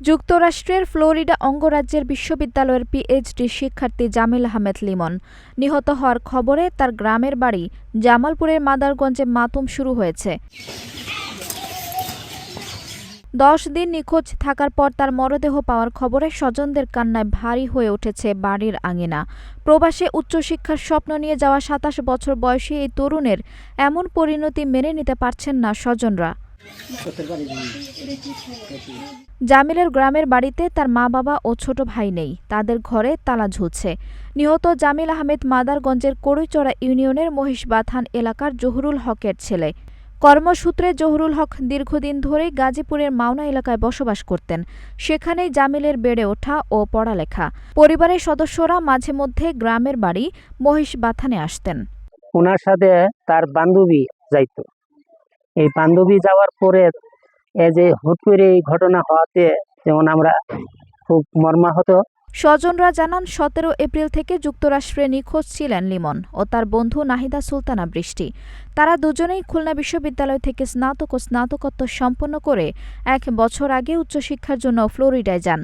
যুক্তরাষ্ট্রের ফ্লোরিডা অঙ্গরাজ্যের বিশ্ববিদ্যালয়ের পিএইচডি শিক্ষার্থী জামিল আহমেদ লিমন নিহত হওয়ার খবরে তার গ্রামের বাড়ি জামালপুরের মাদারগঞ্জে মাতম শুরু হয়েছে। 10 দিন নিখোঁজ থাকার পর তার মরদেহ পাওয়ার খবরে স্বজনদের কান্নায় ভারী হয়ে উঠেছে বাড়ির আঙিনা। প্রবাসে উচ্চশিক্ষার স্বপ্ন নিয়ে যাওয়া 27 বছর বয়সী এই তরুণের এমন পরিণতি মেনে নিতে পারছেন না স্বজনরা। জামিলের গ্রামের বাড়িতে তার মা-বাবা ও ছোট ভাই নেই, তাদের ঘরে তালা ঝুলছে। নিহত জামিল আহমেদ মাদারগঞ্জের কড়ইচড়া ইউনিয়নের মহিষবাথান এলাকার জহুরুল হকের ছেলে। কর্মসূত্রে জহুরুল হক দীর্ঘদিন ধরেই গাজীপুরের মাওনা এলাকায় বসবাস করতেন। সেখানেই জামিলের বেড়ে ওঠা ও পড়ালেখা। পরিবারের সদস্যরা মাঝে মধ্যে গ্রামের বাড়ি মহিষবাথানে আসতেন। ওনার সাথে তার বান্ধবী যাইতো। এই বান্ধবী যাওয়ার পরে যে হুট করে এই ঘটনা হওয়াতে যেমন আমরা খুব মর্মাহত। স্বজনরা জানান 17 এপ্রিল থেকে যুক্তরাষ্ট্রে নিখোঁজ ছিলেন লিমন ও তার বন্ধু নাহিদা সুলতানা বৃষ্টি। তারা দুজনেই খুলনা বিশ্ববিদ্যালয় থেকে স্নাতক ও স্নাতকোত্তর সম্পন্ন করে 1 বছর আগে উচ্চশিক্ষার জন্য ফ্লোরিডায় যান।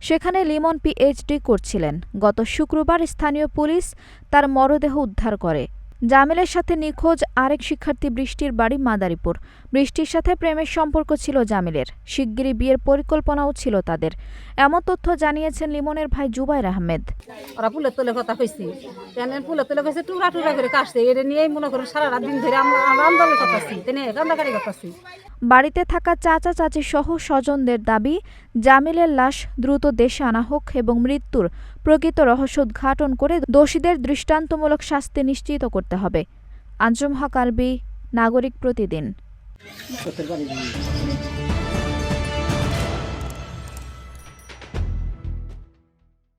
সেখানে লিমন পিএইচডি করছিলেন। গত শুক্রবার স্থানীয় পুলিশ তার মরদেহ উদ্ধার করে। জামিলের সাথে নিখোঁজ আরেক শিক্ষার্থী বৃষ্টির বাড়ি মাদারীপুর। বৃষ্টির সাথে প্রেমের সম্পর্ক ছিল জামিলের, শিগগিরই বিয়ের পরিকল্পনাও ছিল তাদের। এমন তথ্য জানিয়েছেন লিমনের ভাই জুবাইর আহমেদ। ওরা ফুলের তোলে কথা কইছি, ফুলের তোলে কইছে টুকরা টুকরা করে কাটছে, এটা নিয়েই মনে করেন সারা রাত দিন ধরে আমরা আন্দোলন করতেছি, কান্দাকাটি করতেছি। বাড়িতে থাকা চাচা চাচি সহ স্বজনদের দাবি, জামিলের লাশ দ্রুত দেশে আনা হোক এবং মৃত্যুর প্রকৃত রহস্য উদ্ঘাটন করে দোষীদের দৃষ্টান্তমূলক শাস্তি নিশ্চিত করতে হবে। আঞ্জুম হক আলবী, নাগরিক প্রতিদিন।